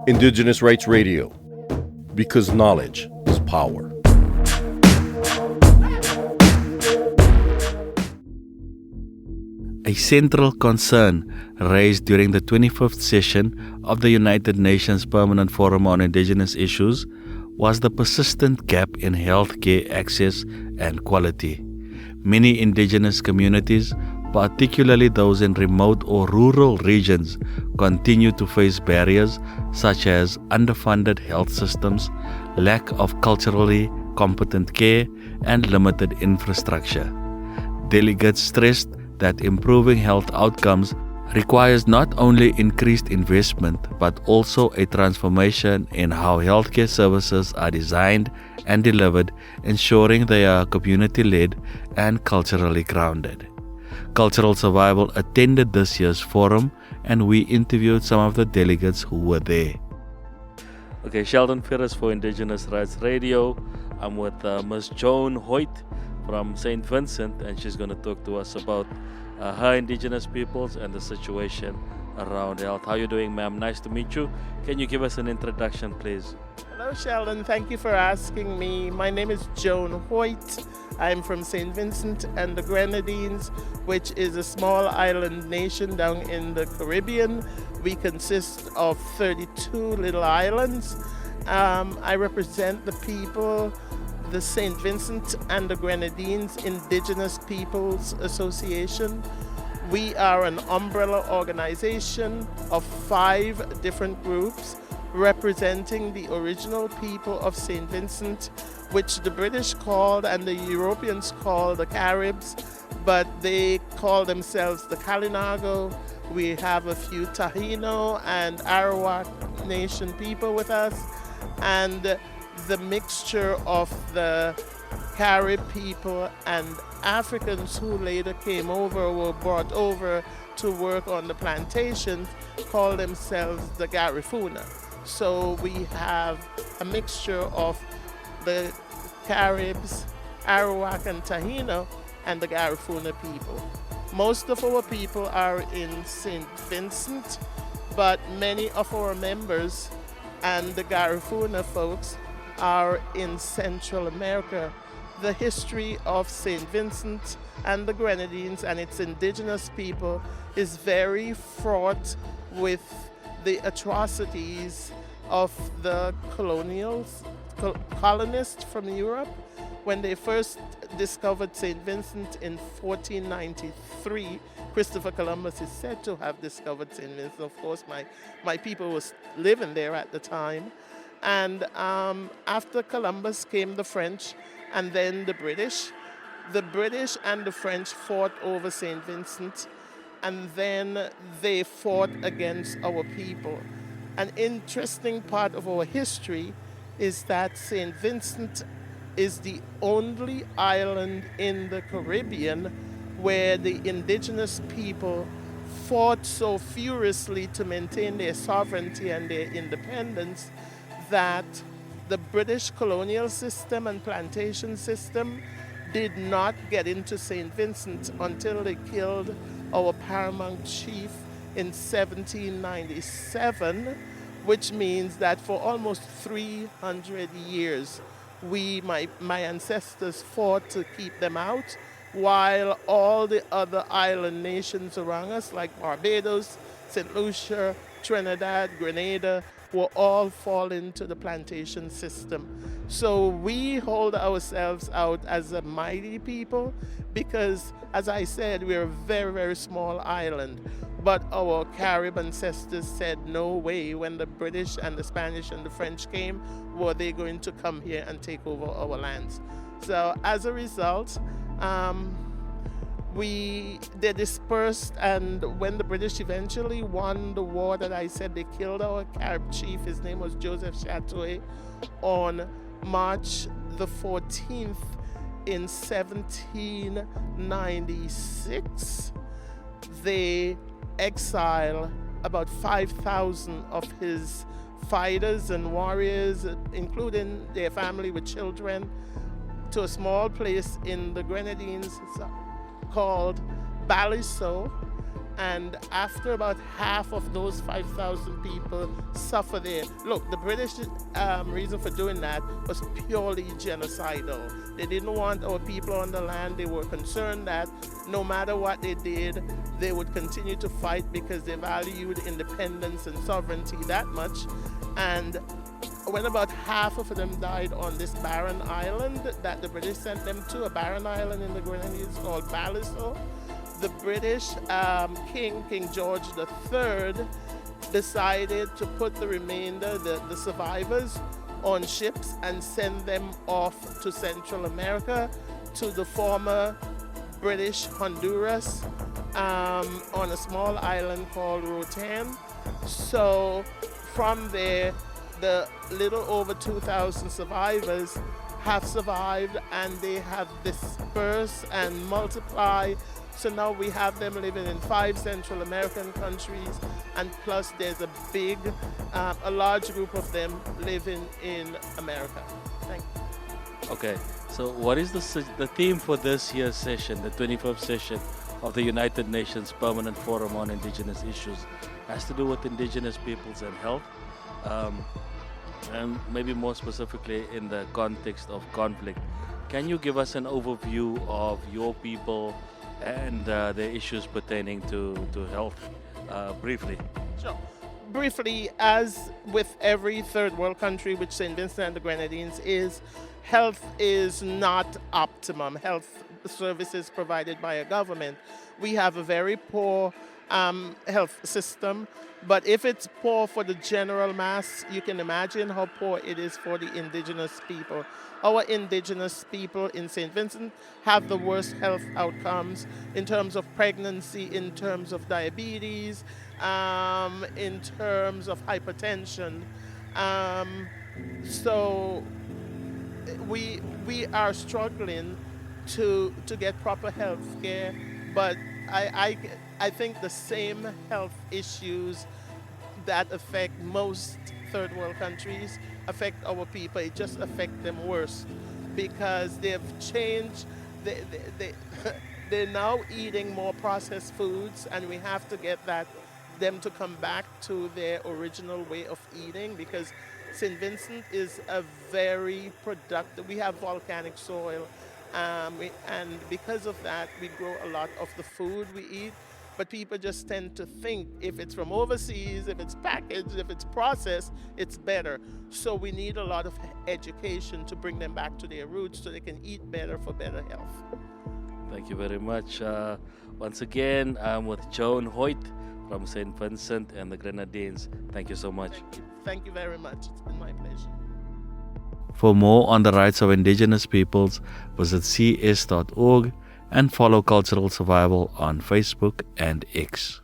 Indigenous Rights Radio, because knowledge is power. A central concern raised during the 25th session of the United Nations Permanent Forum on Indigenous Issues was the persistent gap in healthcare access and quality. Many indigenous communities, particularly those in remote or rural regions, continue to face barriers such as underfunded health systems, lack of culturally competent care, and limited infrastructure. Delegates stressed that improving health outcomes requires not only increased investment but also a transformation in how healthcare services are designed and delivered, ensuring they are community-led and culturally grounded. Cultural Survival attended this year's forum, and we interviewed some of the delegates who were there. Okay, Shaldon, Ferris for Indigenous Rights Radio. I'm with Ms. Joan Hoyte from St. Vincent, and she's going to talk to us about her Indigenous peoples and the situation around health. How are you doing, ma'am? Nice to meet you. Can you give us an introduction, please? Hello, Sheldon. Thank you for asking me. My name is Joan Hoyte. I'm from St. Vincent and the Grenadines, which is a small island nation down in the Caribbean. We consist of 32 little islands. I represent the people, the St. Vincent and the Grenadines Indigenous Peoples Association. We are an umbrella organization of 5 different groups representing the original people of St. Vincent, which the British called and the Europeans called the Caribs, but they call themselves the Kalinago. We have a few Taino and Arawak Nation people with us, and the mixture of the Carib people and Africans who later came over or were brought over to work on the plantations call themselves the Garifuna. So we have a mixture of the Caribs, Arawak and Taino, and the Garifuna people. Most of our people are in St. Vincent, but many of our members and the Garifuna folks are in Central America. The history of St. Vincent and the Grenadines and its indigenous people is very fraught with the atrocities of the colonists from Europe. When they first discovered St. Vincent in 1493, Christopher Columbus is said to have discovered St. Vincent. Of course, my people was living there at the time. And after Columbus came the French and then the British. The British and the French fought over St. Vincent, and then they fought against our people. An interesting part of our history is that St. Vincent is the only island in the Caribbean where the indigenous people fought so furiously to maintain their sovereignty and their independence that the British colonial system and plantation system did not get into St. Vincent until they killed our paramount chief in 1797, which means that for almost 300 years, my ancestors fought to keep them out, while all the other island nations around us, like Barbados, St. Lucia, Trinidad, Grenada, were all fall into the plantation system. So we hold ourselves out as a mighty people because, as I said, we're a very, very small island. But our Carib ancestors said, no way, when the British and the Spanish and the French came, were they going to come here and take over our lands. So as a result, they dispersed, and when the British eventually won the war that I said they killed our Carib chief, his name was Joseph Chatoy, on March the 14th in 1796, they exiled about 5,000 of his fighters and warriors, including their family with children, to a small place in the Grenadines called Baliso, And after about half of those 5,000 people suffer there. Look, the British reason for doing that was purely genocidal. They didn't want our people on the land. They were concerned that no matter what they did, they would continue to fight because they valued independence and sovereignty that much. And when about half of them died on this barren island that the British sent them to, a barren island in the Grenadines called Baliso, the British King George III, decided to put the remainder, the survivors, on ships and send them off to Central America, to the former British Honduras, on a small island called Rotan. So from there, the little over 2,000 survivors have survived, and they have dispersed and multiplied. So now we have them living in 5 Central American countries, and plus there's a large group of them living in America. Thank you. Okay, so what is the theme for this year's session, the 25th session of the United Nations Permanent Forum on Indigenous Issues? It has to do with Indigenous peoples and health, and maybe more specifically in the context of conflict. Can you give us an overview of your people and the issues pertaining to health briefly? Sure. Briefly, as with every third world country, which St. Vincent and the Grenadines is, health is not optimum. Health services provided by a government. We have a very poor health system, but if it's poor for the general mass, you can imagine how poor it is for the indigenous people. Our indigenous people in St. Vincent have the worst health outcomes in terms of pregnancy, in terms of diabetes, in terms of hypertension. So we are struggling to get proper health care, but I think the same health issues that affect most third world countries affect our people. It just affects them worse because they've changed. They're now eating more processed foods, and we have to get them to come back to their original way of eating, because St. Vincent is a very productive. We have volcanic soil, and because of that, we grow a lot of the food we eat. But people just tend to think if it's from overseas, if it's packaged, if it's processed, it's better. So we need a lot of education to bring them back to their roots so they can eat better for better health. Thank you very much. Once again, I'm with Joan Hoyte from St. Vincent and the Grenadines. Thank you so much. Thank you very much. It's been my pleasure. For more on the rights of Indigenous peoples, visit cs.org and follow Cultural Survival on Facebook and X.